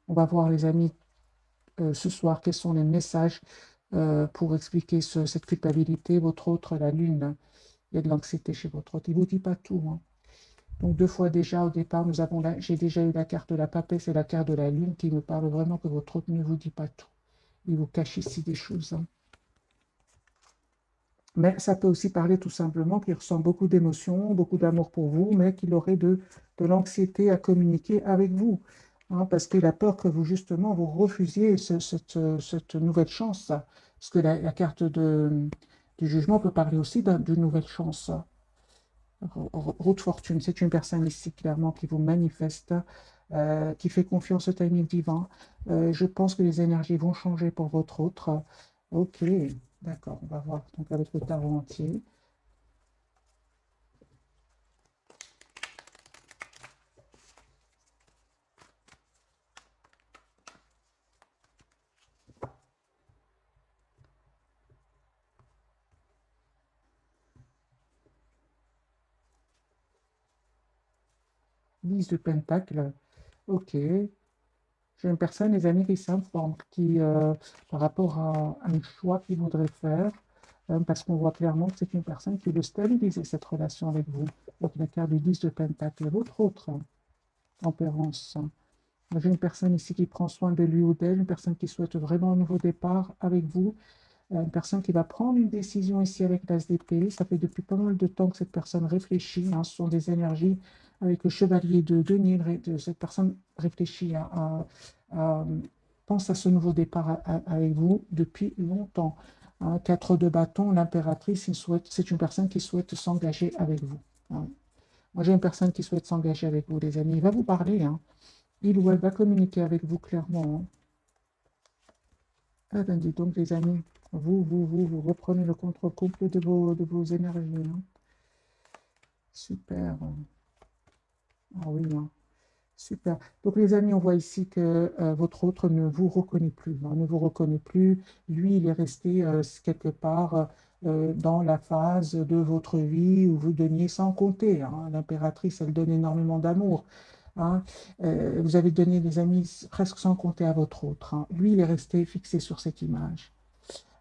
On va voir, les amis, ce soir, quels sont les messages pour expliquer cette culpabilité. Votre autre, la lune, il y a de l'anxiété chez votre autre. Il ne vous dit pas tout, hein. Donc deux fois déjà au départ, j'ai déjà eu la carte de la papesse et la carte de la lune qui me parle vraiment que votre autre ne vous dit pas tout. Il vous cache ici des choses, hein. Mais ça peut aussi parler tout simplement qu'il ressent beaucoup d'émotions, beaucoup d'amour pour vous, mais qu'il aurait de l'anxiété à communiquer avec vous, hein, parce qu'il a peur que vous, justement, vous refusiez cette nouvelle chance. Parce que la carte du jugement peut parler aussi d'une nouvelle chance. Route fortune, c'est une personne ici clairement qui vous manifeste, qui fait confiance au timing divin. Je pense que les énergies vont changer pour votre autre. Ok, d'accord, on va voir donc avec le tarot entier. Lise de Pentacle, ok. J'ai une personne, les amis, qui s'informe, par rapport à un choix qu'il voudrait faire, parce qu'on voit clairement que c'est une personne qui veut stabiliser cette relation avec vous. Donc la carte du 10 de Pentacle, votre autre tempérance. J'ai une personne ici qui prend soin de lui ou d'elle, une personne qui souhaite vraiment un nouveau départ avec vous, une personne qui va prendre une décision ici avec l'As d'épée. Ça fait depuis pas mal de temps que cette personne réfléchit, hein. Ce sont des énergies avec le chevalier de Denis. Cette personne réfléchit pense à ce nouveau départ avec vous depuis longtemps, hein. 4 de bâton, l'impératrice, c'est une personne qui souhaite s'engager avec vous, hein. Moi, j'ai une personne qui souhaite s'engager avec vous, les amis. Il va vous parler, hein. Il ou elle va communiquer avec vous clairement, hein. Ah ben dis donc, les amis, vous reprenez le contrôle complet de vos énergies, hein. Super. Ah oui, hein. Super. Donc les amis, on voit ici que votre autre ne vous reconnaît plus, hein, ne vous reconnaît plus. Lui, il est resté quelque part dans la phase de votre vie où vous donniez sans compter, hein. L'impératrice, elle donne énormément d'amour, hein. Vous avez donné, les amis, presque sans compter à votre autre, hein. Lui, il est resté fixé sur cette image,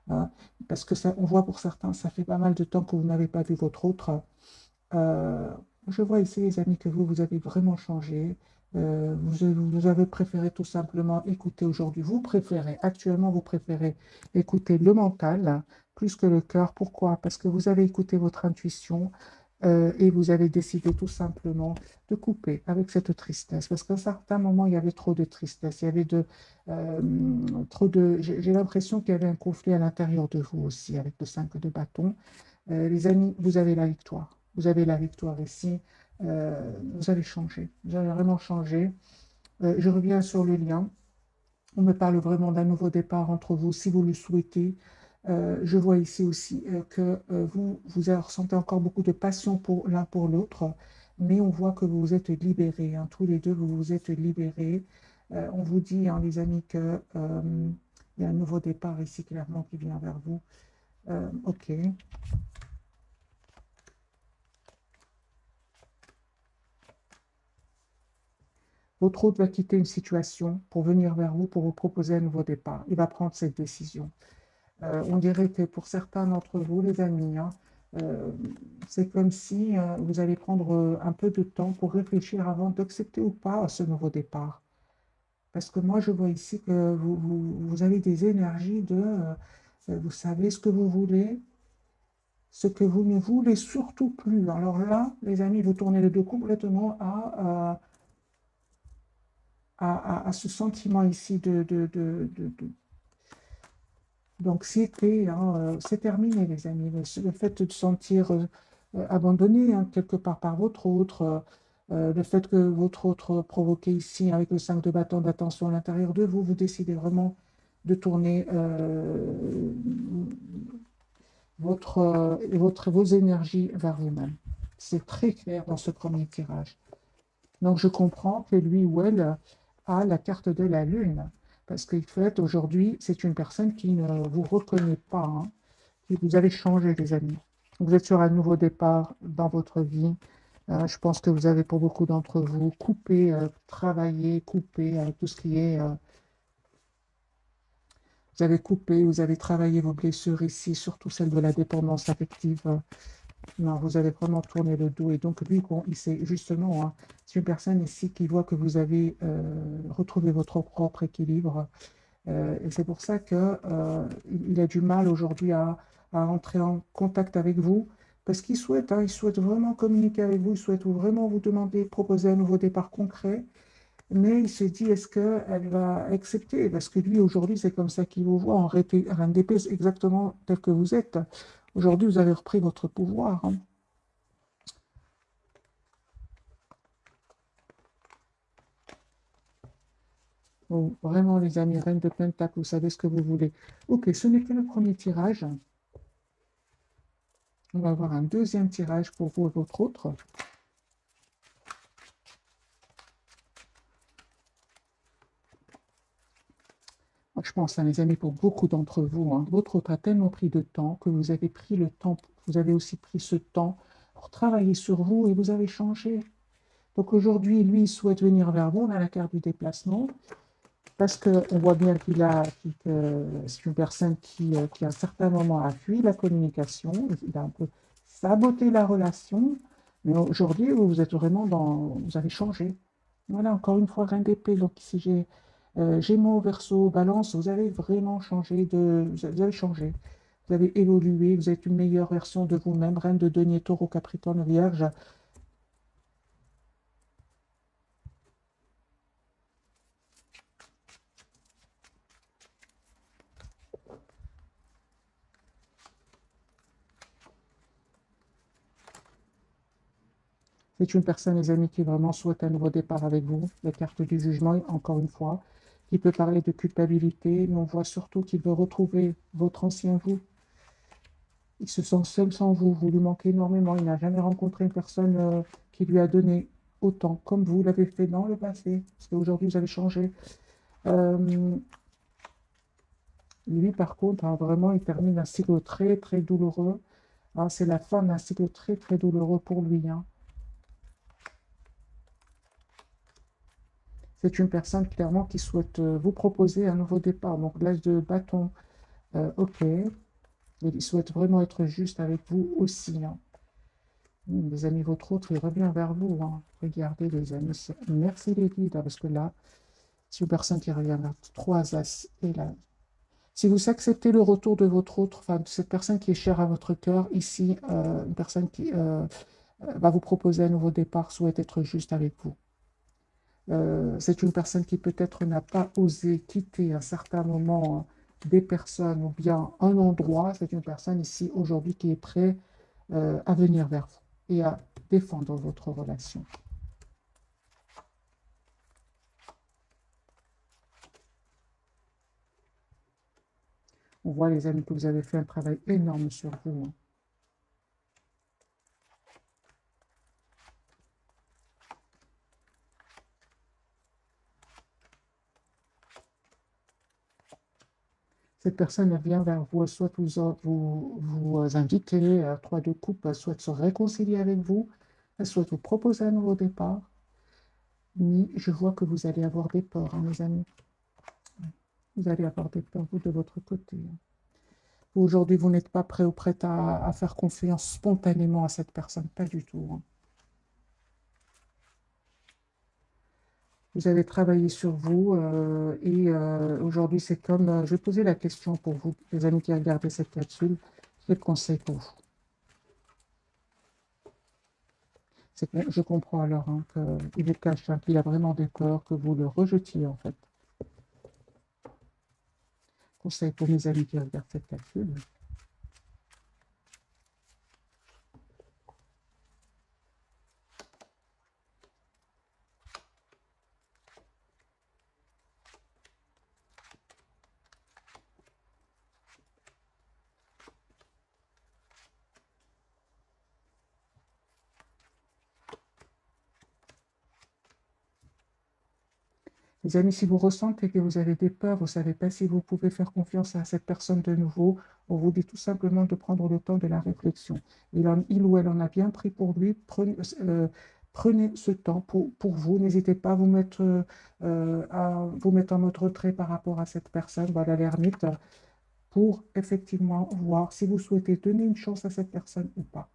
hein, parce que ça, on voit pour certains, ça fait pas mal de temps que vous n'avez pas vu votre autre. Euh, je vois ici, les amis, que vous avez vraiment changé. Vous avez préféré tout simplement écouter aujourd'hui. Actuellement, vous préférez écouter le mental plus que le cœur. Pourquoi? Parce que vous avez écouté votre intuition, et vous avez décidé tout simplement de couper avec cette tristesse. Parce qu'à un certain moment, il y avait trop de tristesse. Il y avait euh, j'ai l'impression qu'il y avait un conflit à l'intérieur de vous aussi avec le 5 de bâton. Les amis, vous avez la victoire. Vous avez la victoire ici. Vous avez changé. Vous avez vraiment changé. Je reviens sur le lien. On me parle vraiment d'un nouveau départ entre vous, si vous le souhaitez. Je vois ici aussi que vous ressentez encore beaucoup de passion pour l'un pour l'autre, mais on voit que vous vous êtes libérés, hein. Tous les deux, vous vous êtes libérés. On vous dit, hein, les amis, que il y a un nouveau départ ici, clairement, qui vient vers vous. Ok. Votre hôte va quitter une situation pour venir vers vous pour vous proposer un nouveau départ. Il va prendre cette décision. On dirait que pour certains d'entre vous, les amis, hein, euh, c'est comme si vous allez prendre un peu de temps pour réfléchir avant d'accepter ou pas ce nouveau départ. Parce que moi, je vois ici que vous avez des énergies vous savez ce que vous voulez, ce que vous ne voulez surtout plus. Alors là, les amis, vous tournez le dos complètement à ce sentiment ici d'anxiété, hein. C'est terminé, les amis. Le fait de se sentir abandonné, hein, quelque part par votre autre, le fait que votre autre provoqué ici avec le 5 de bâton d'attention à l'intérieur de vous, vous décidez vraiment de tourner vos énergies vers vous-même. C'est très clair dans ce premier tirage. Donc, je comprends que lui ou elle a la carte de la lune, parce qu'en fait, aujourd'hui, c'est une personne qui ne vous reconnaît pas, hein. Vous avez changé, les amis. Vous êtes sur un nouveau départ dans votre vie. Je pense que vous avez, pour beaucoup d'entre vous, coupé, travaillé, coupé tout ce qui est... vous avez coupé, vous avez travaillé vos blessures ici, surtout celle de la dépendance affective. Non, vous avez vraiment tourné le dos. Et donc, lui, bon, il sait justement, hein, c'est une personne ici qui voit que vous avez retrouvé votre propre équilibre. Et c'est pour ça que, il a du mal aujourd'hui à entrer en contact avec vous. Parce qu'il souhaite, hein, il souhaite vraiment communiquer avec vous, il souhaite vraiment vous demander, proposer un nouveau départ concret. Mais il se dit, est-ce qu'elle va accepter? Parce que lui, aujourd'hui, c'est comme ça qu'il vous voit en RNDP, c'est exactement tel que vous êtes. Aujourd'hui, vous avez repris votre pouvoir, hein. Bon, vraiment, les amis, Reine de Pentacle, vous savez ce que vous voulez. Ok, ce n'est que le premier tirage. On va avoir un deuxième tirage pour vous et votre autre. Moi, je pense, hein, les amis, pour beaucoup d'entre vous, hein, votre autre a tellement pris de temps que vous avez pris le temps, vous avez aussi pris ce temps pour travailler sur vous et vous avez changé. Donc aujourd'hui, lui, il souhaite venir vers vous. On a la carte du déplacement parce qu'on voit bien que c'est une personne qui, à un certain moment, a fui la communication. Il a un peu saboté la relation. Mais aujourd'hui, vous êtes vraiment dans... Vous avez changé. Voilà, encore une fois, reine d'épée. Donc ici, j'ai Gémeaux, Verseau, Balance. Vous avez vraiment changé Vous avez changé. Vous avez évolué. Vous êtes une meilleure version de vous-même. Reine de denier, Taureau, Capricorne, Vierge. C'est une personne, les amis, qui vraiment souhaite un nouveau départ avec vous. La carte du jugement, encore une fois, qui peut parler de culpabilité, mais on voit surtout qu'il veut retrouver votre ancien vous. Il se sent seul sans vous, vous lui manquez énormément. Il n'a jamais rencontré une personne qui lui a donné autant, comme vous l'avez fait dans le passé, parce qu'aujourd'hui, vous avez changé. Euh, Lui, par contre, hein, vraiment, il termine un cycle très, très douloureux. Hein, c'est la fin d'un cycle très, très douloureux pour lui, hein. C'est une personne clairement qui souhaite vous proposer un nouveau départ. Donc l'âge de bâton, ok. Il souhaite vraiment être juste avec vous aussi, hein. Les amis, votre autre, il revient vers vous, hein. Regardez les amis. Merci les guides, hein, parce que là, c'est une personne qui revient vers trois as. Et là, si vous acceptez le retour de votre autre, enfin de cette personne qui est chère à votre cœur, ici, une personne qui va vous proposer un nouveau départ, souhaite être juste avec vous. C'est une personne qui peut-être n'a pas osé quitter à un certain moment des personnes ou bien un endroit. C'est une personne ici aujourd'hui qui est prête à venir vers vous et à défendre votre relation. On voit, les amis, que vous avez fait un travail énorme sur vous, hein. Cette personne elle vient vers vous, elle souhaite vous inviter, trois de coupe, elle souhaite se réconcilier avec vous, elle souhaite vous proposer un nouveau départ. Mais je vois que vous allez avoir des peurs, hein, mes amis. Vous allez avoir des peurs, vous, de votre côté, hein. Aujourd'hui, vous n'êtes pas prêt ou prête à faire confiance spontanément à cette personne, pas du tout, hein. Vous avez travaillé sur vous et aujourd'hui, c'est comme, je vais poser la question pour vous, les amis qui regardent cette capsule, quel conseil pour vous? Je comprends alors, hein, qu'il vous cache, hein, qu'il a vraiment des peurs, que vous le rejetiez en fait. Conseil pour mes amis qui regardent cette capsule. Les amis, si vous ressentez que vous avez des peurs, vous ne savez pas si vous pouvez faire confiance à cette personne de nouveau, on vous dit tout simplement de prendre le temps de la réflexion. Il ou elle en a bien pris pour lui. Prenez ce temps pour vous. N'hésitez pas à vous mettre en mode retrait par rapport à cette personne, voilà l'ermite, pour effectivement voir si vous souhaitez donner une chance à cette personne ou pas.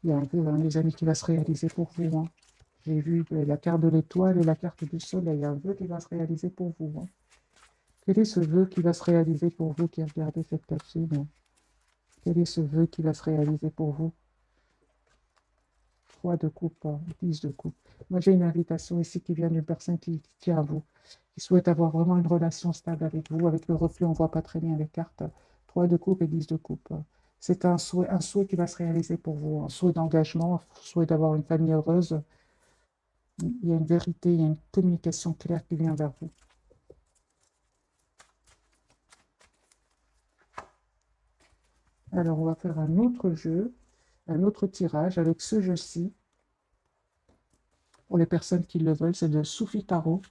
Il y a un peu, hein, les amis, qui va se réaliser pour vous, hein. J'ai vu la carte de l'étoile et la carte du soleil. Il y a un vœu qui va se réaliser pour vous, hein. Quel est ce vœu qui va se réaliser pour vous qui regardez cette capsule, hein? Quel est ce vœu qui va se réaliser pour vous? 3 de coupe, 10 de coupe. Moi, j'ai une invitation ici qui vient d'une personne qui tient à vous, qui souhaite avoir vraiment une relation stable avec vous. Avec le reflet, on ne voit pas très bien les cartes. 3 de coupe et 10 de coupe. C'est un souhait qui va se réaliser pour vous, un souhait d'engagement, un souhait d'avoir une famille heureuse. Il y a une vérité, il y a une communication claire qui vient vers vous. Alors, on va faire un autre jeu, un autre tirage avec ce jeu-ci. Pour les personnes qui le veulent, c'est de Soufi Tarot.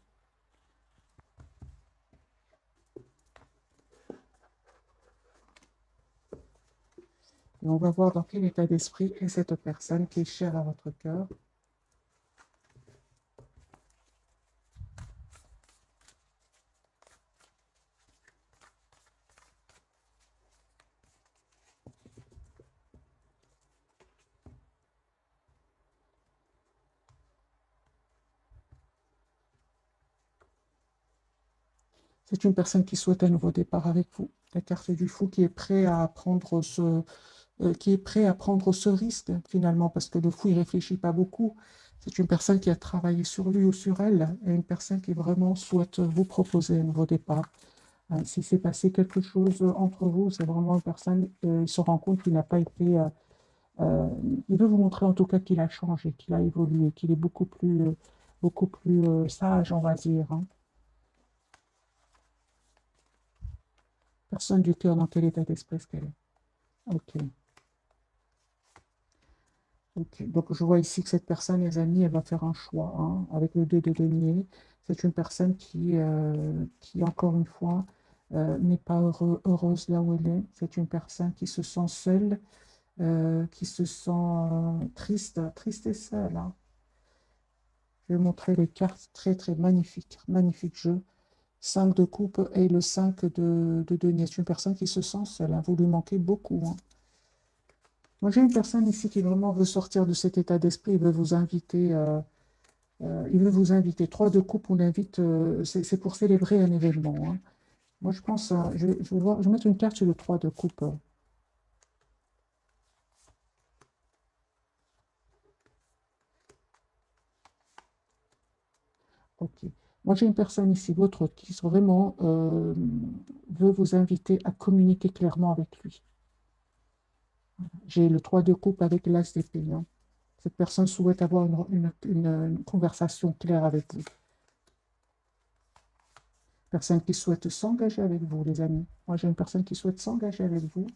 Et on va voir dans quel état d'esprit est cette personne qui est chère à votre cœur. C'est une personne qui souhaite un nouveau départ avec vous. La carte du fou qui est prêt à prendre ce risque finalement, parce que le fou, il réfléchit pas beaucoup. C'est une personne qui a travaillé sur lui ou sur elle, et une personne qui vraiment souhaite vous proposer un nouveau départ. Si s'est passé quelque chose entre vous, c'est vraiment une personne qui se rend compte qu'il n'a pas été... euh, il veut vous montrer en tout cas qu'il a changé, qu'il a évolué, qu'il est beaucoup plus sage, on va dire, hein. Personne du cœur, dans quel état d'esprit est-ce qu'elle est? Ok. Ok. Donc, je vois ici que cette personne, les amis, elle va faire un choix, hein, avec le 2 de denier. C'est une personne qui encore une fois, n'est pas heureuse là où elle est. C'est une personne qui se sent seule, qui se sent triste et seule, hein. Je vais montrer les cartes très, très magnifiques. Magnifique jeu. 5 de coupe et le 5 de denier. C'est une personne qui se sent seule, hein. Vous lui manquez beaucoup, hein. Moi, j'ai une personne ici qui vraiment veut sortir de cet état d'esprit. Il veut vous inviter. Il veut vous inviter. 3 de coupe, on invite. C'est pour célébrer un événement, hein. Moi, je pense. Je vais mettre une carte sur le 3 de coupe. Ok. Moi, j'ai une personne ici, votre, qui vraiment veut vous inviter à communiquer clairement avec lui. J'ai le 3 de coupe avec l'as d'épée, hein. Cette personne souhaite avoir une conversation claire avec vous. Personne qui souhaite s'engager avec vous, les amis. Moi, j'ai une personne qui souhaite s'engager avec vous.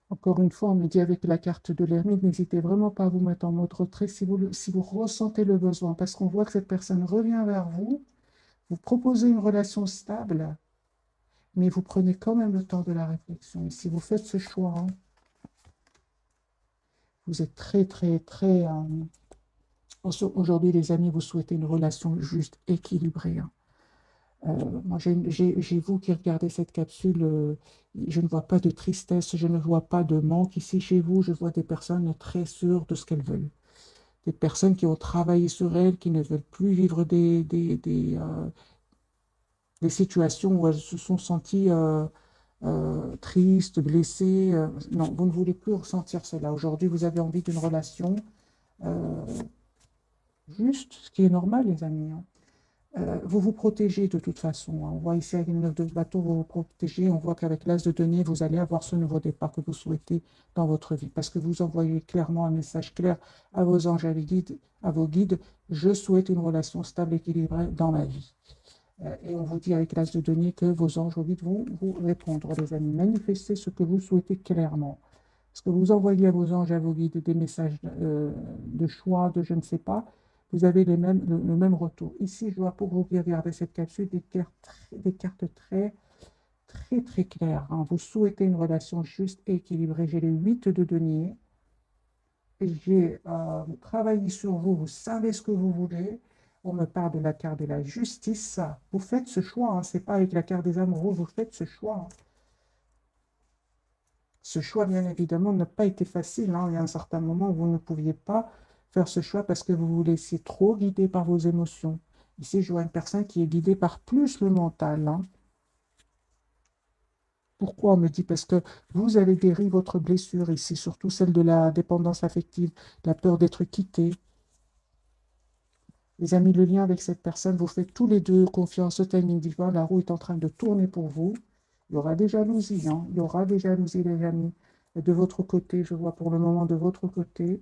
Encore une fois, on me dit avec la carte de l'ermite, n'hésitez vraiment pas à vous mettre en mode retrait si vous ressentez le besoin, parce qu'on voit que cette personne revient vers vous, vous proposez une relation stable, mais vous prenez quand même le temps de la réflexion. Et si vous faites ce choix, hein, vous êtes très, très, très... aujourd'hui, les amis, vous souhaitez une relation juste, équilibrée, hein. Moi, j'ai vous qui regardez cette capsule, je ne vois pas de tristesse, je ne vois pas de manque ici chez vous, je vois des personnes très sûres de ce qu'elles veulent. Des personnes qui ont travaillé sur elles, qui ne veulent plus vivre des situations où elles se sont senties tristes, blessées. Non, vous ne voulez plus ressentir cela. Aujourd'hui, vous avez envie d'une relation euh, juste, ce qui est normal, les amis, hein. Vous vous protégez de toute façon, hein. On voit ici avec une 9 de bateau, vous vous protégez. On voit qu'avec l'as de denier, vous allez avoir ce nouveau départ que vous souhaitez dans votre vie. Parce que vous envoyez clairement un message clair à vos anges, à vos guides. Je souhaite une relation stable, équilibrée dans ma vie. Et on vous dit avec l'as de denier que vos anges, vos guides vont vous répondre, les amis. Manifestez ce que vous souhaitez clairement. Parce que vous envoyez à vos anges, à vos guides des messages de choix, de je ne sais pas, vous avez le même retour. Ici, je vois pour vous qui regardez cette capsule des cartes très claires, hein. Vous souhaitez une relation juste et équilibrée. J'ai les 8 de denier. J'ai travaillé sur vous, vous savez ce que vous voulez. On me parle de la carte de la justice. Vous faites ce choix, hein. Ce n'est pas avec la carte des amoureux, vous faites ce choix, hein. Ce choix, bien évidemment, n'a pas été facile, hein. Il y a un certain moment où vous ne pouviez pas faire ce choix parce que vous vous laissiez trop guider par vos émotions. Ici, je vois une personne qui est guidée par plus le mental, hein. Pourquoi on me dit? Parce que vous avez guéri votre blessure ici, surtout celle de la dépendance affective, la peur d'être quitté. Les amis, le lien avec cette personne, vous faites tous les deux confiance au timing divin. La roue est en train de tourner pour vous. Il y aura des jalousies, hein. Il y aura des jalousies, les amis. Et de votre côté, je vois pour le moment de votre côté,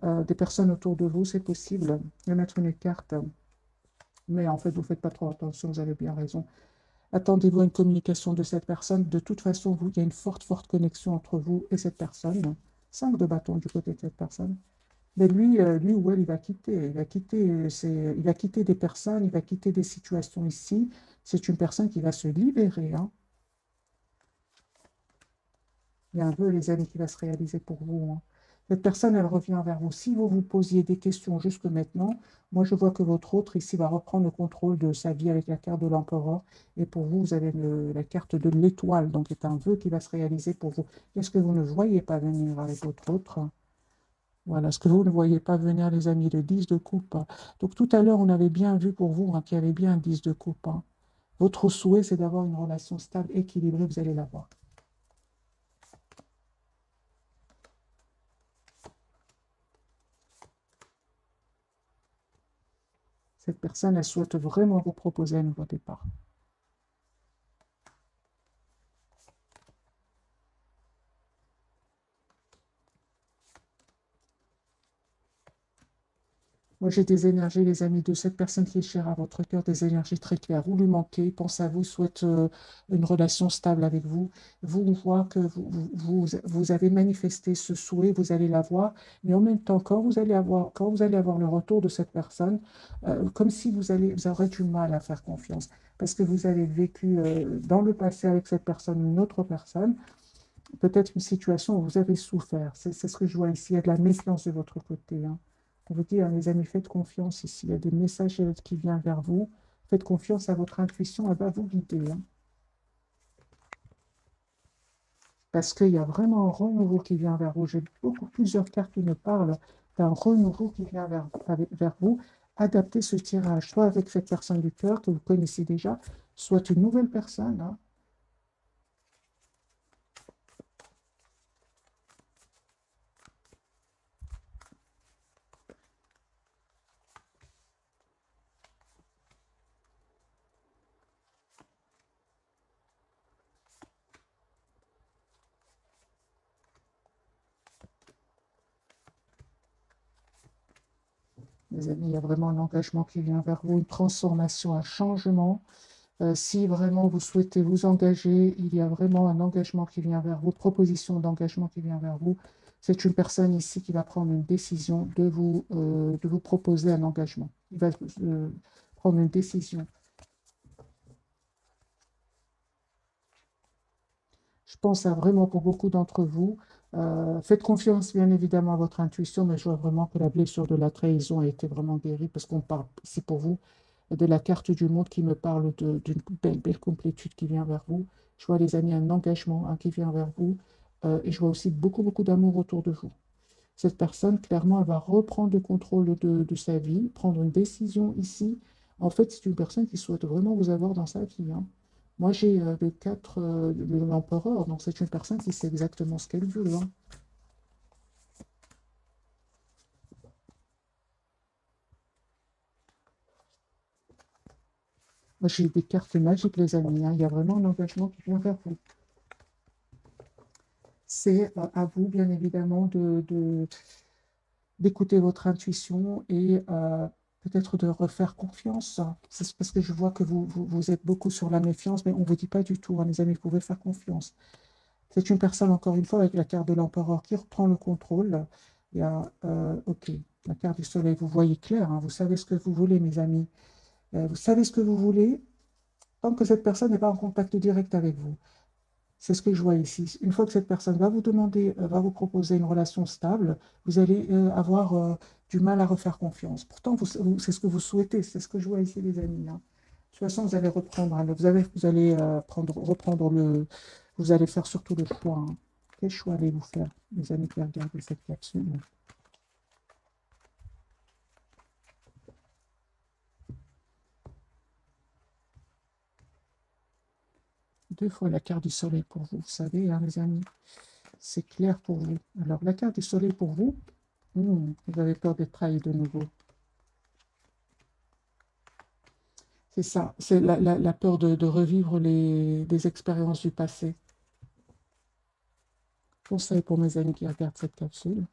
des personnes autour de vous, c'est possible de mettre une carte. Mais en fait, vous ne faites pas trop attention, vous avez bien raison. Attendez-vous à une communication de cette personne. De toute façon, il y a une forte connexion entre vous et cette personne. 5 de bâton du côté de cette personne. Mais lui ou elle, il va quitter. Il va quitter des personnes, il va quitter des situations ici. C'est une personne qui va se libérer, hein. Il y a un vœu, les amis, qui va se réaliser pour vous, hein. Cette personne, elle revient vers vous. Si vous vous posiez des questions jusque maintenant, moi, je vois que votre autre ici va reprendre le contrôle de sa vie avec la carte de l'empereur. Et pour vous, vous avez la carte de l'étoile. Donc, c'est un vœu qui va se réaliser pour vous. Qu'est-ce que vous ne voyez pas venir avec votre autre? Voilà, ce que vous ne voyez pas venir, les amis, le 10 de coupe, hein. Donc tout à l'heure, on avait bien vu pour vous, hein, qu'il y avait bien un 10 de coupe, hein. Votre souhait, c'est d'avoir une relation stable, équilibrée, vous allez l'avoir. Cette personne, elle souhaite vraiment vous proposer un nouveau départ. Moi, j'ai des énergies, les amis, de cette personne qui est chère à votre cœur, des énergies très claires. Vous lui manquez, il pense à vous, souhaite une relation stable avec vous. Vous, on voit que vous avez manifesté ce souhait, vous allez l'avoir. Mais en même temps, quand vous allez avoir le retour de cette personne, comme si vous aurez du mal à faire confiance. Parce que vous avez vécu dans le passé avec cette personne, une autre personne, peut-être une situation où vous avez souffert. C'est ce que je vois ici. Il y a de la méfiance de votre côté, hein. On vous dit, hein, les amis, faites confiance ici. Il y a des messages qui viennent vers vous. Faites confiance à votre intuition, elle va vous guider, hein. Parce qu'il y a vraiment un renouveau qui vient vers vous. J'ai plusieurs cartes qui me parlent d'un renouveau qui vient vers vous. Adaptez ce tirage, soit avec cette personne du cœur que vous connaissez déjà, soit une nouvelle personne, hein. Les amis, il y a vraiment un engagement qui vient vers vous, une transformation, un changement. Si vraiment vous souhaitez vous engager, il y a vraiment un engagement qui vient vers vous, proposition d'engagement qui vient vers vous. C'est une personne ici qui va prendre une décision de vous proposer un engagement. Il va prendre une décision. Je pense à vraiment pour beaucoup d'entre vous. Faites confiance bien évidemment à votre intuition, mais je vois vraiment que la blessure de la trahison a été vraiment guérie parce qu'on parle ici pour vous de la carte du monde qui me parle d'une belle complétude qui vient vers vous. Je vois les amis un engagement, hein, qui vient vers vous, et je vois aussi beaucoup d'amour autour de vous. Cette personne, clairement, elle va reprendre le contrôle de sa vie, prendre une décision ici. En fait, c'est une personne qui souhaite vraiment vous avoir dans sa vie, hein. Moi, j'ai le 4 de l'empereur, donc c'est une personne qui sait exactement ce qu'elle veut, hein. Moi, j'ai des cartes magiques, les amis, hein. Il y a vraiment un engagement qui vient vers vous. C'est à vous, bien évidemment, d'écouter votre intuition et peut-être de refaire confiance. C'est parce que je vois que vous êtes beaucoup sur la méfiance, mais on ne vous dit pas du tout, hein, les amis, vous pouvez faire confiance. C'est une personne, encore une fois, avec la carte de l'empereur qui reprend le contrôle. Il y a, OK, la carte du soleil, vous voyez clair, hein, vous savez ce que vous voulez, mes amis. Vous savez ce que vous voulez tant que cette personne n'est pas en contact direct avec vous. C'est ce que je vois ici. Une fois que cette personne va vous demander, va vous proposer une relation stable, vous allez avoir du mal à refaire confiance. Pourtant, c'est ce que vous souhaitez, c'est ce que je vois ici, les amis, hein. De toute façon, vous allez reprendre, hein, vous allez reprendre vous allez faire surtout le choix, hein. Quel choix allez-vous faire, les amis qui regardent cette capsule? Deux fois la carte du soleil pour vous, vous savez, hein, les amis, c'est clair pour vous. Alors, la carte du soleil pour vous, vous avez peur d'être trahi de nouveau. C'est ça, c'est la peur de revivre des expériences du passé. Conseil pour mes amis qui regardent cette capsule.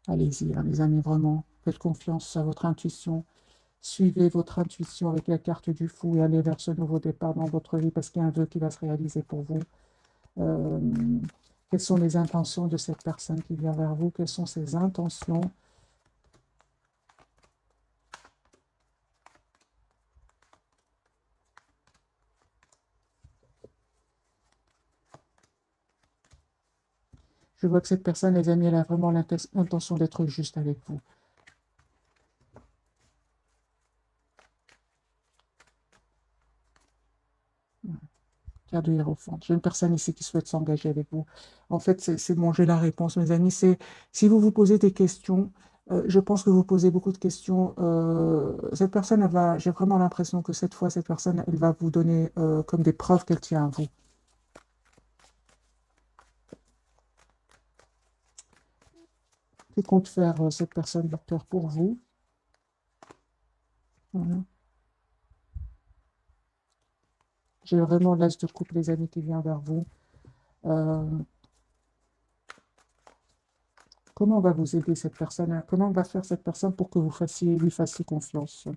Allez-y, hein, les amis, vraiment. Faites confiance à votre intuition. Suivez votre intuition avec la carte du fou et allez vers ce nouveau départ dans votre vie parce qu'il y a un vœu qui va se réaliser pour vous. Euh, quelles sont les intentions de cette personne qui vient vers vous? Quelles sont ses intentions? Je vois que cette personne, les amis, elle a vraiment l'intention d'être juste avec vous. Carte de Hiérophante. J'ai une personne ici qui souhaite s'engager avec vous. En fait, c'est bon, j'ai la réponse, mes amis. C'est si vous vous posez des questions, je pense que vous posez beaucoup de questions. Cette personne, j'ai vraiment l'impression que cette fois, cette personne, elle va vous donner comme des preuves qu'elle tient à vous. Que compte faire cette personne, docteur, pour vous? Voilà. J'ai vraiment l'as de coupe, les amis, qui vient vers vous. Euh, comment va vous aider cette personne? Comment va faire cette personne pour que vous lui fassiez confiance?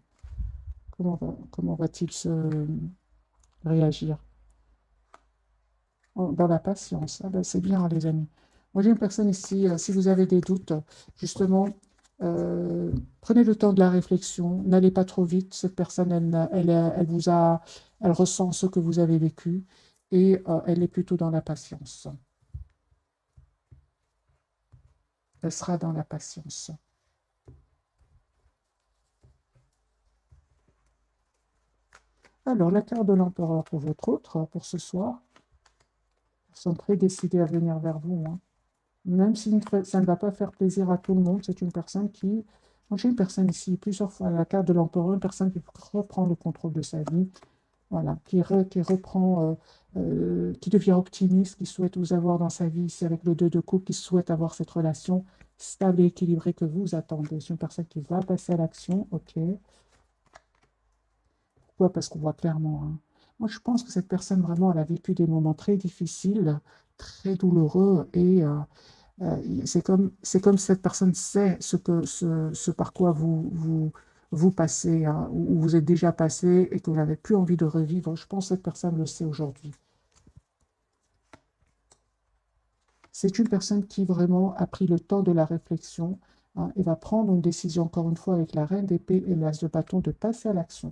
Comment va-t-il se réagir? Dans la patience. Ah ben, c'est bien, les amis. Moi, j'ai une personne ici, si vous avez des doutes, justement, euh, prenez le temps de la réflexion, n'allez pas trop vite. Cette personne, elle ressent ce que vous avez vécu et elle est plutôt dans la patience. Elle sera dans la patience. Alors, la carte de l'empereur pour votre autre, pour ce soir, ils sont très décidés à venir vers vous, hein. Même si ça ne va pas faire plaisir à tout le monde, c'est une personne qui... Moi, j'ai une personne ici, plusieurs fois à la carte de l'empereur, une personne qui reprend le contrôle de sa vie, voilà, qui reprend, qui devient optimiste, qui souhaite vous avoir dans sa vie, ici avec le 2 de coupe, qui souhaite avoir cette relation stable et équilibrée que vous attendez. C'est une personne qui va passer à l'action, ok. Pourquoi? Parce qu'on voit clairement, hein. Moi, je pense que cette personne, vraiment, elle a vécu des moments très difficiles, très douloureux et... c'est comme si cette personne sait ce par quoi vous passez, hein, ou vous êtes déjà passé et que vous n'avez plus envie de revivre. Je pense que cette personne le sait aujourd'hui. C'est une personne qui vraiment a pris le temps de la réflexion, hein, et va prendre une décision, encore une fois, avec la reine d'épée et l'as de bâton, de passer à l'action.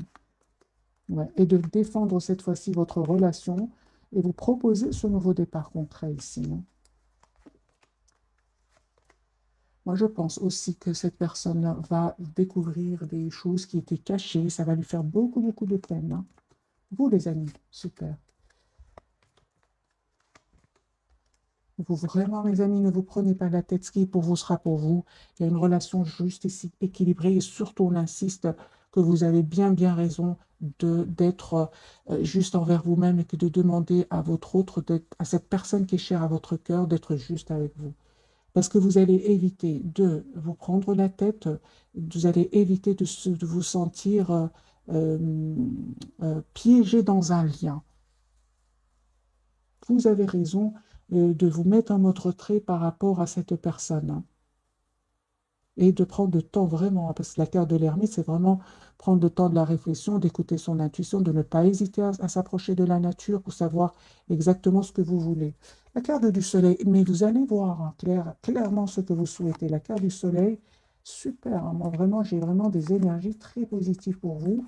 Ouais, et de défendre cette fois-ci votre relation et vous proposer ce nouveau départ concret ici, hein. Moi, je pense aussi que cette personne va découvrir des choses qui étaient cachées. Ça va lui faire beaucoup, beaucoup de peine, hein. Vous, les amis, super. Vous, vraiment, mes amis, ne vous prenez pas la tête. Ce qui est pour vous sera pour vous. Il y a une relation juste et équilibrée. Et surtout, on insiste que vous avez bien, bien raison d'être juste envers vous-même et que de demander à votre autre, à cette personne qui est chère à votre cœur, d'être juste avec vous. Parce que vous allez éviter de vous prendre la tête, vous allez éviter de vous sentir euh, piégé dans un lien. Vous avez raison de vous mettre en mode retrait par rapport à cette personne, hein, et de prendre le temps vraiment, hein, parce que la carte de l'ermite, c'est vraiment prendre le temps de la réflexion, d'écouter son intuition, de ne pas hésiter à s'approcher de la nature pour savoir exactement ce que vous voulez. La carte du soleil, mais vous allez voir, hein, clairement ce que vous souhaitez. La carte du soleil, super, hein. Moi, vraiment, j'ai vraiment des énergies très positives pour vous.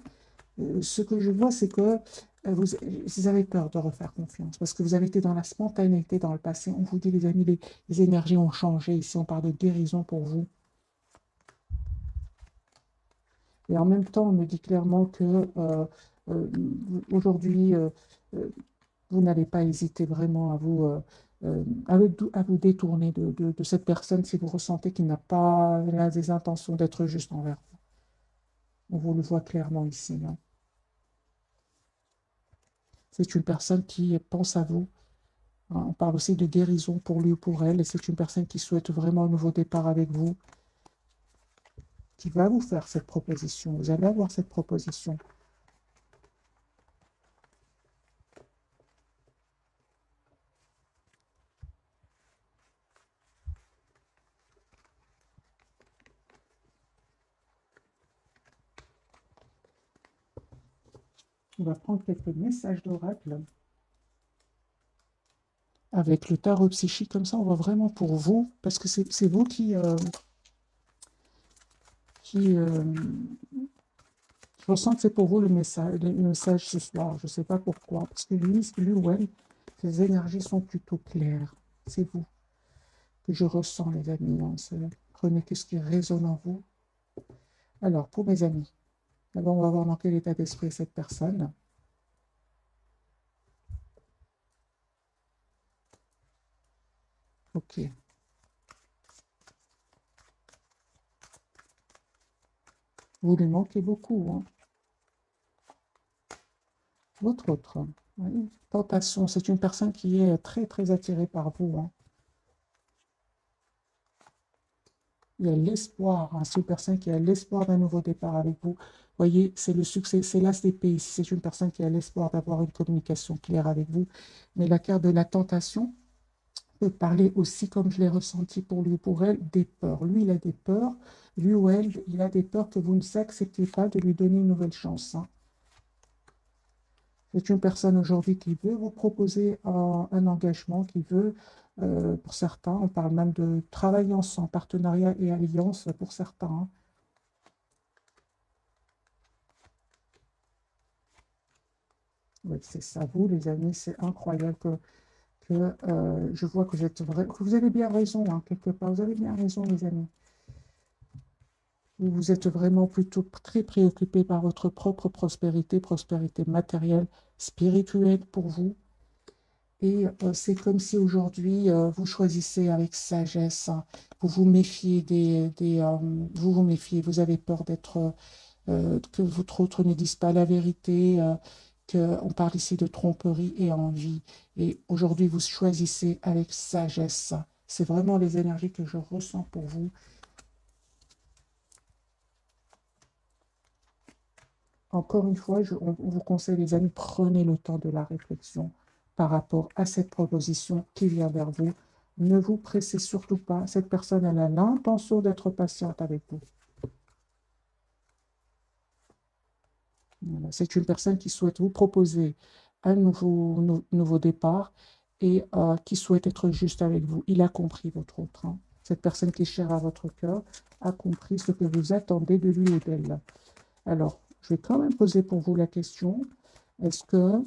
Ce que je vois, c'est que vous avez peur de refaire confiance parce que vous avez été dans la spontanéité dans le passé. On vous dit, les amis, les énergies ont changé. Ici, on parle de guérison pour vous. Et en même temps, on me dit clairement que euh, aujourd'hui, euh, vous n'allez pas hésiter vraiment à vous détourner de cette personne si vous ressentez qu'il n'a pas des intentions d'être juste envers vous. On vous le voit clairement ici, hein. C'est une personne qui pense à vous, hein. On parle aussi de guérison pour lui ou pour elle. Et c'est une personne qui souhaite vraiment un nouveau départ avec vous, qui va vous faire cette proposition. Vous allez avoir cette proposition. On va prendre quelques messages d'oracle avec le tarot psychique. Comme ça, on voit vraiment pour vous, parce que c'est vous qui je ressens que c'est pour vous le message ce soir. Je ne sais pas pourquoi, parce que lui ou elle, ses énergies sont plutôt claires. C'est vous que je ressens, les amis, hein. Prenez ce qui résonne en vous. Alors, pour mes amis, d'abord, on va voir dans quel état d'esprit est cette personne. Ok. Vous lui manquez beaucoup, hein. Votre autre, oui. Tentation, c'est une personne qui est très, très attirée par vous, hein. Il y a l'espoir, hein. C'est une personne qui a l'espoir d'un nouveau départ avec vous. Voyez, c'est le succès, c'est l'as d'épée ici. C'est une personne qui a l'espoir d'avoir une communication claire avec vous. Mais la carte de la tentation peut parler aussi, comme je l'ai ressenti pour lui ou pour elle, des peurs. Lui, il a des peurs. Lui ou elle, il a des peurs que vous ne acceptez pas de lui donner une nouvelle chance, hein. C'est une personne aujourd'hui qui veut vous proposer un engagement, qui veut, pour certains, on parle même de travailler ensemble, partenariat et alliance pour certains, hein. Oui, c'est ça, vous, les amis, c'est incroyable que je vois que que vous avez bien raison, hein, quelque part. Vous avez bien raison, les amis. Vous êtes vraiment plutôt très préoccupé par votre propre prospérité, prospérité matérielle, spirituelle pour vous. Et c'est comme si aujourd'hui, vous choisissez avec sagesse, hein. Vous vous méfiez vous vous méfiez, vous avez peur que votre autre ne dise pas la vérité, qu'on parle ici de tromperie et envie. Et aujourd'hui, vous choisissez avec sagesse. C'est vraiment les énergies que je ressens pour vous. Encore une fois, on vous conseille, les amis, prenez le temps de la réflexion par rapport à cette proposition qui vient vers vous. Ne vous pressez surtout pas. Cette personne, elle a l'intention d'être patiente avec vous. Voilà. C'est une personne qui souhaite vous proposer un nouveau départ et qui souhaite être juste avec vous. Il a compris votre autre, hein. Cette personne qui est chère à votre cœur a compris ce que vous attendez de lui ou d'elle. Alors, je vais quand même poser pour vous la question, est-ce que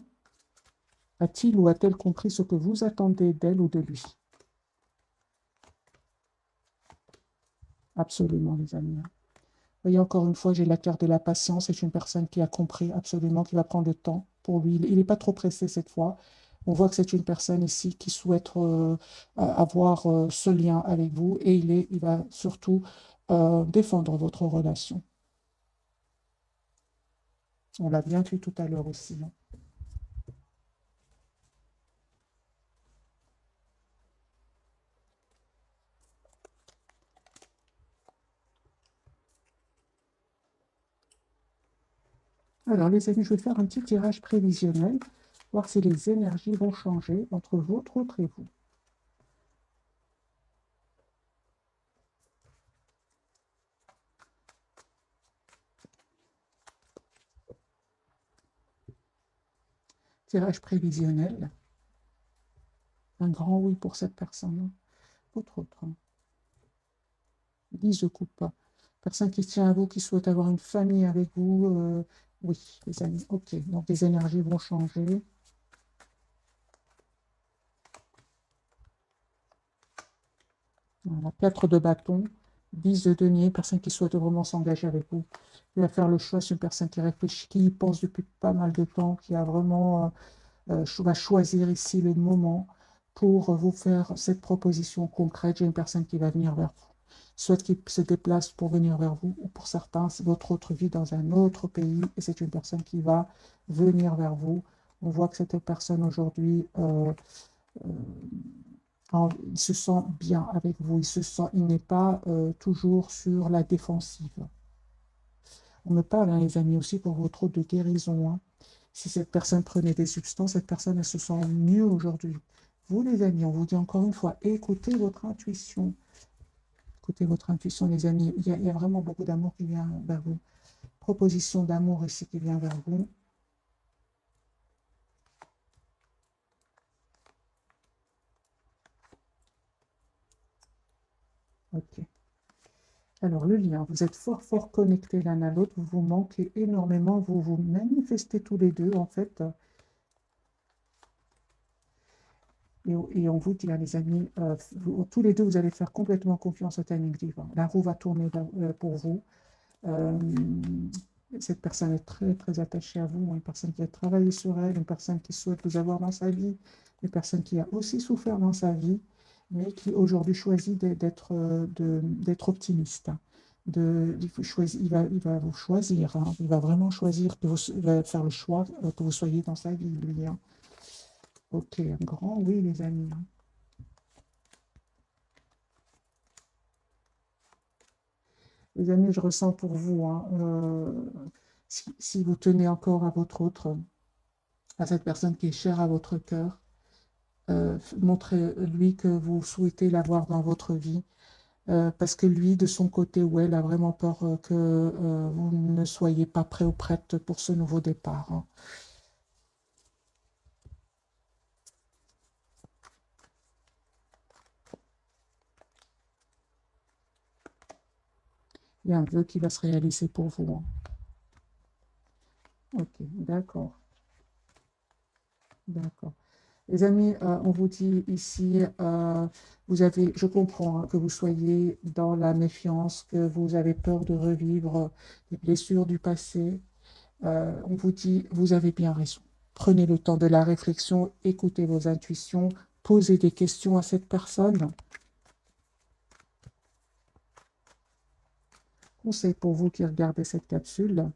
a-t-il ou a-t-elle compris ce que vous attendez d'elle ou de lui? Absolument, les amis. Voyez, encore une fois, j'ai la carte de la patience. C'est une personne qui a compris absolument, qui va prendre le temps pour lui. Il n'est pas trop pressé cette fois. On voit que c'est une personne ici qui souhaite avoir ce lien avec vous et il va surtout défendre votre relation. On l'a bien vu tout à l'heure aussi, hein. Alors, les amis, je vais faire un petit tirage prévisionnel, voir si les énergies vont changer entre votre autre et vous. Tirage prévisionnel. Un grand oui pour cette personne. Votre autre. 10 de coupe. Personne qui tient à vous, qui souhaite avoir une famille avec vous. Oui, les amis. Ok, donc les énergies vont changer. Voilà, 4 de bâton, 10 de denier, personne qui souhaite vraiment s'engager avec vous. Qui va faire le choix, c'est une personne qui réfléchit, qui y pense depuis pas mal de temps, qui a vraiment va choisir ici le moment pour vous faire cette proposition concrète. J'ai une personne qui va venir vers vous, soit qui se déplace pour venir vers vous, ou pour certains, c'est votre autre vie dans un autre pays, et c'est une personne qui va venir vers vous. On voit que cette personne aujourd'hui, il se sent bien avec vous, il n'est pas toujours sur la défensive. On me parle, hein, les amis, aussi pour votre autre de guérison, hein. Si cette personne prenait des substances, cette personne, elle se sent mieux aujourd'hui. Vous, les amis, on vous dit encore une fois, écoutez votre intuition. Écoutez votre intuition, les amis. Il y a vraiment beaucoup d'amour qui vient vers vous. Proposition d'amour ici qui vient vers vous. Ok. Alors, le lien, vous êtes fort, fort connectés l'un à l'autre. Vous vous manquez énormément. Vous vous manifestez tous les deux, en fait. Et on vous dit, hein, les amis, tous les deux, vous allez faire complètement confiance au timing divin. La roue va tourner pour vous. Euh, Cette personne est très, très attachée à vous, une personne qui a travaillé sur elle, une personne qui souhaite vous avoir dans sa vie, une personne qui a aussi souffert dans sa vie, mais qui aujourd'hui choisit d'être optimiste, hein. Il va vous choisir, hein. Il va vraiment choisir, il va faire le choix que vous soyez dans sa vie, lui, hein. Ok, un grand oui, les amis, hein. Les amis, je ressens pour vous, hein, si vous tenez encore à votre autre, à cette personne qui est chère à votre cœur, montrez-lui que vous souhaitez l'avoir dans votre vie, parce que lui, de son côté, ou elle, a vraiment peur que vous ne soyez pas prêt ou prête pour ce nouveau départ, hein. Il y a un vœu qui va se réaliser pour vous, hein. Ok, d'accord, d'accord. Les amis, on vous dit ici, je comprends, hein, que vous soyez dans la méfiance, que vous avez peur de revivre les blessures du passé. On vous dit, vous avez bien raison. Prenez le temps de la réflexion, écoutez vos intuitions, posez des questions à cette personne. Conseil pour vous qui regardez cette capsule.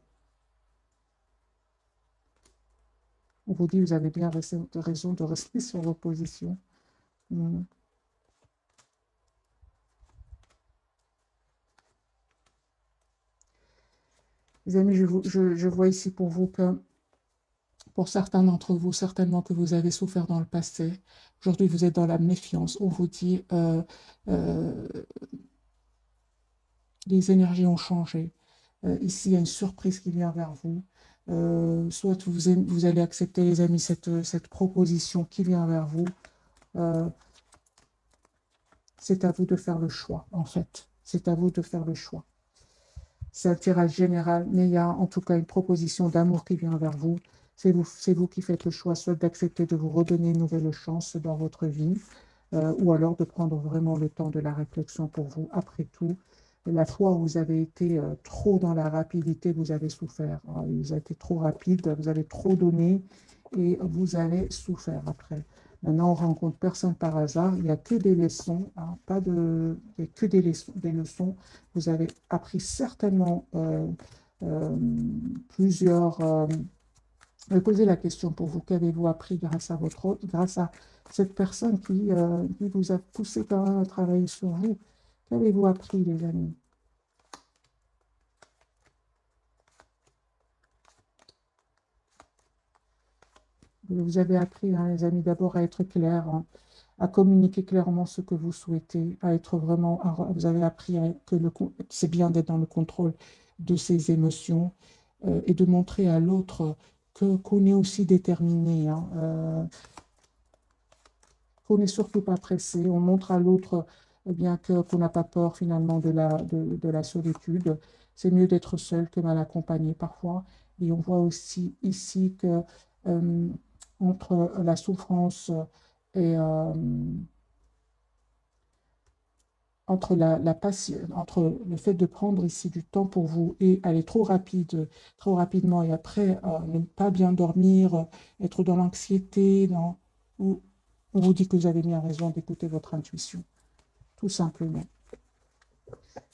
On vous dit, vous avez bien raison de rester sur vos positions. Hmm. Les amis, je vois ici pour vous que pour certains d'entre vous, certainement que vous avez souffert dans le passé. Aujourd'hui, vous êtes dans la méfiance. On vous dit, euh, les énergies ont changé. Ici, il y a une surprise qui vient vers vous. Soit vous allez accepter, les amis, cette proposition qui vient vers vous. Euh, c'est à vous de faire le choix, en fait. C'est à vous de faire le choix. C'est un tirage général, mais il y a en tout cas une proposition d'amour qui vient vers vous. C'est vous qui faites le choix, soit d'accepter de vous redonner une nouvelle chance dans votre vie, ou alors de prendre vraiment le temps de la réflexion pour vous. Après tout, la fois où vous avez été trop dans la rapidité, vous avez souffert, hein. Vous avez été trop rapide, vous avez trop donné et vous avez souffert après. Maintenant, on rencontre personne par hasard. Il n'y a que des leçons, hein, il n'y a que des leçons. Vous avez appris certainement euh, plusieurs. Je vais poser la question pour vous. Qu'avez-vous appris grâce à cette personne qui vous a poussé quand même à travailler sur vous? Qu'avez-vous appris, les amis? Vous avez appris, hein, les amis, d'abord à être clair, hein, à communiquer clairement ce que vous souhaitez, à être vraiment, vous avez appris que c'est bien d'être dans le contrôle de ses émotions et de montrer à l'autre qu'on est aussi déterminé, hein, qu'on n'est surtout pas pressé. On montre à l'autre bien qu'on n'a pas peur finalement de la solitude. C'est mieux d'être seul que mal accompagné parfois. Et on voit aussi ici que euh, entre la souffrance et entre le fait de prendre ici du temps pour vous et aller trop rapidement et après ne pas bien dormir, être dans l'anxiété, on on vous dit que vous avez bien raison d'écouter votre intuition, tout simplement.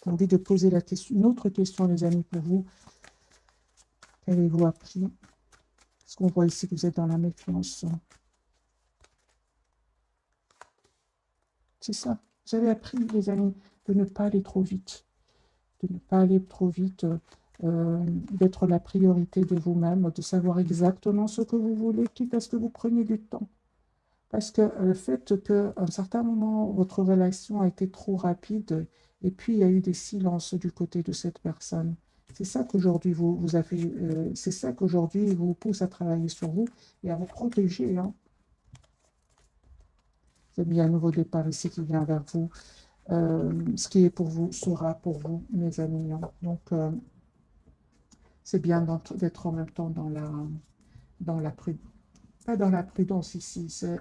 J'ai envie de poser une autre question, les amis, pour vous. Qu'avez-vous appris? Parce qu'on voit ici que vous êtes dans la méfiance. C'est ça. Vous avez appris, les amis, de ne pas aller trop vite. De ne pas aller trop vite, d'être la priorité de vous-même, de savoir exactement ce que vous voulez, quitte à ce que vous preniez du temps. Parce que le fait qu'à un certain moment, votre relation a été trop rapide, et puis il y a eu des silences du côté de cette personne. C'est ça qu'aujourd'hui vous avez, c'est ça qu'aujourd'hui vous pousse à travailler sur vous et à vous protéger, hein. Vous avez un nouveau départ ici qui vient vers vous. Ce qui est pour vous sera pour vous, mes amis, hein. Donc, c'est bien d'être en même temps dans la prudence. Pas dans la prudence ici, c'est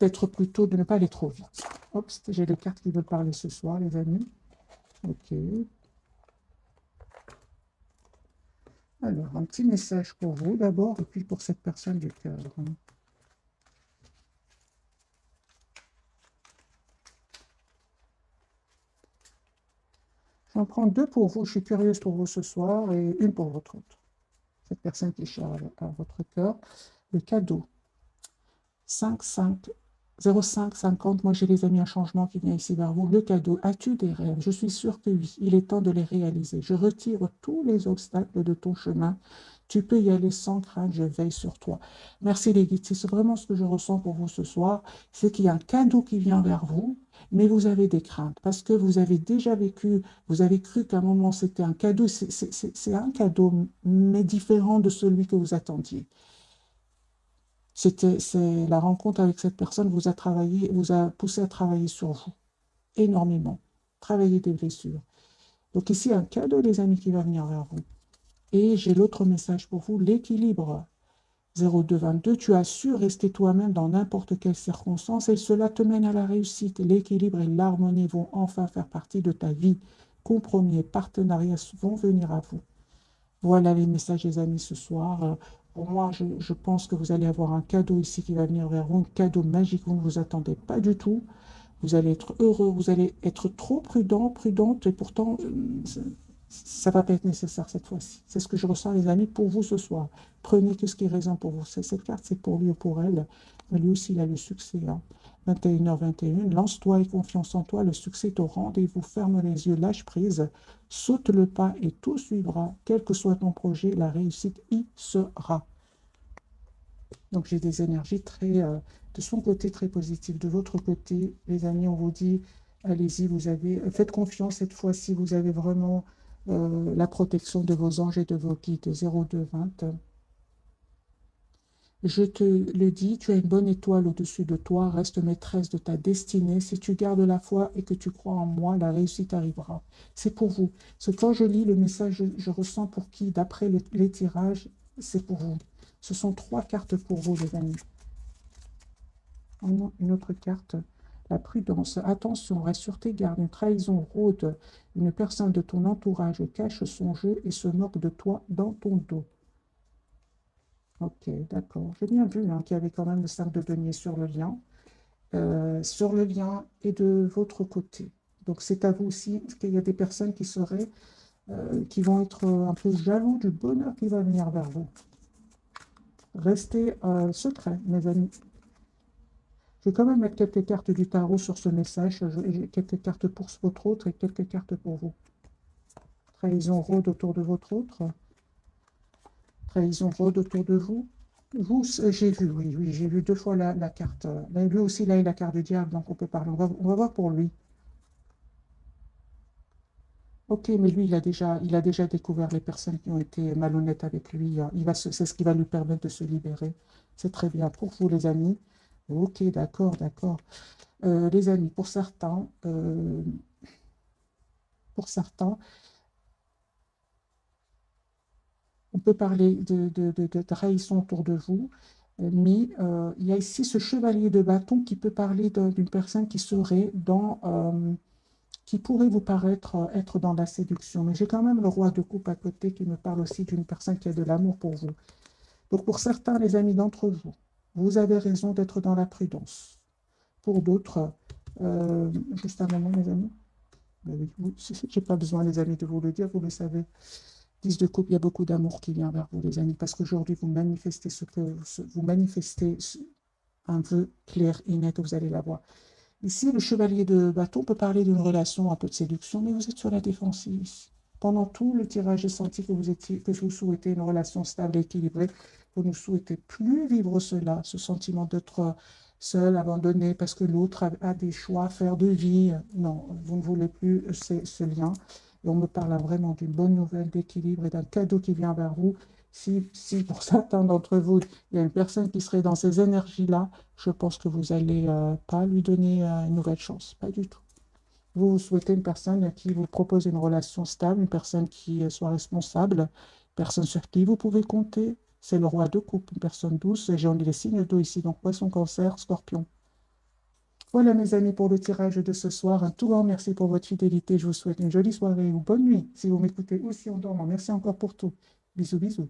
d'être plutôt, de ne pas aller trop vite. Hop, j'ai les cartes qui veulent parler ce soir, les amis. Ok. Alors, un petit message pour vous d'abord, et puis pour cette personne du cœur, hein. J'en prends deux pour vous, je suis curieuse pour vous ce soir, et une pour votre autre. Cette personne qui est chère à votre cœur. Le cadeau. 5, 5, 05, 50. Moi, j'ai les amis, un changement qui vient ici vers vous. Le cadeau. As-tu des rêves? Je suis sûre que oui. Il est temps de les réaliser. Je retire tous les obstacles de ton chemin. Tu peux y aller sans crainte. Je veille sur toi. Merci les guides. C'est vraiment ce que je ressens pour vous ce soir. C'est qu'il y a un cadeau qui vient vers vous, mais vous avez des craintes parce que vous avez déjà vécu, vous avez cru qu'à un moment c'était un cadeau. C'est un cadeau, mais différent de celui que vous attendiez. C'est la rencontre avec cette personne vous a poussé à travailler sur vous énormément, travailler des blessures. Donc ici, un cadeau, les amis, qui va venir vers vous. Et j'ai l'autre message pour vous, l'équilibre. 0222, tu as su rester toi-même dans n'importe quelle circonstance et cela te mène à la réussite. L'équilibre et l'harmonie vont enfin faire partie de ta vie. Compromis et partenariats vont venir à vous. Voilà les messages, les amis, ce soir. Pour moi, je pense que vous allez avoir un cadeau ici qui va venir vers vous, un cadeau magique, vous ne vous attendez pas du tout. Vous allez être heureux, vous allez être trop prudent, prudente, et pourtant, ça ne va pas être nécessaire cette fois-ci. C'est ce que je ressens, les amis, pour vous ce soir. Prenez que ce qui est raison pour vous. Cette carte, c'est pour lui ou pour elle. Mais lui aussi, il a le succès, hein. 21h21, lance-toi et confiance en toi. Le succès est au rendez-vous. Ferme les yeux, lâche prise, saute le pas et tout suivra. Quel que soit ton projet, la réussite y sera. Donc j'ai des énergies de son côté très positives. De votre côté, les amis, on vous dit, allez-y, faites confiance cette fois-ci, vous avez vraiment la protection de vos anges et de vos guides. 0220. Je te le dis, tu as une bonne étoile au-dessus de toi, reste maîtresse de ta destinée. Si tu gardes la foi et que tu crois en moi, la réussite arrivera. C'est pour vous. Parce que quand je lis le message, je ressens pour qui, d'après les tirages, c'est pour vous. Ce sont 3 cartes pour vous, les amis. Une autre carte, la prudence. Attention, reste sur tes gardes. Une trahison rôde. Une personne de ton entourage cache son jeu et se moque de toi dans ton dos. Ok, d'accord. J'ai bien vu hein, qu'il y avait quand même le 5 de denier sur le lien. Sur le lien et de votre côté. Donc c'est à vous aussi qu'il y a des personnes qui vont être un peu jaloux du bonheur qui va venir vers vous. Restez secret, mes amis. Je vais quand même mettre quelques cartes du tarot sur ce message. J'ai quelques cartes pour votre autre et quelques cartes pour vous. Trahison rôde autour de votre autre. Trahison rôde autour de vous. Vous, j'ai vu, oui, oui, j'ai vu deux fois la carte. Là, lui aussi, là, il a la carte du diable, donc on peut parler. On va voir pour lui. Ok, mais lui, il a déjà découvert les personnes qui ont été malhonnêtes avec lui. C'est ce qui va lui permettre de se libérer. C'est très bien. Pour vous, les amis. Ok, d'accord, d'accord. Les amis, pour certains, on peut parler de trahison autour de vous, mais il y a ici ce chevalier de bâton qui peut parler d'une personne qui serait qui pourrait vous paraître être dans la séduction. Mais j'ai quand même le roi de coupe à côté qui me parle aussi d'une personne qui a de l'amour pour vous. Donc pour certains, les amis d'entre vous, vous avez raison d'être dans la prudence. Pour d'autres, juste un moment, mes amis. Ben oui, j'ai pas besoin, les amis, de vous le dire, vous le savez. 10 de coupe, il y a beaucoup d'amour qui vient vers vous, les amis, parce qu'aujourd'hui, vous manifestez vous manifestez un vœu clair et net, vous allez l'avoir. Ici, le chevalier de bâton peut parler d'une relation un peu de séduction, mais vous êtes sur la défensive ici. Pendant tout le tirage, j'ai senti que vous souhaitez une relation stable et équilibrée. Vous ne souhaitez plus vivre cela, ce sentiment d'être seul, abandonné, parce que l'autre a des choix à faire de vie. Non, vous ne voulez plus ce lien. Et on me parle vraiment d'une bonne nouvelle d'équilibre et d'un cadeau qui vient vers vous. Si pour certains d'entre vous, il y a une personne qui serait dans ces énergies-là, je pense que vous allez pas lui donner une nouvelle chance, pas du tout. Vous souhaitez une personne qui vous propose une relation stable, une personne qui soit responsable, une personne sur qui vous pouvez compter. C'est le roi de coupe, une personne douce. Et j'ai les signes d'eau ici, donc poisson, cancer, scorpion. Voilà mes amis pour le tirage de ce soir. Un tout grand merci pour votre fidélité. Je vous souhaite une jolie soirée ou bonne nuit si vous m'écoutez aussi en dormant. Merci encore pour tout. Bisous, bisous.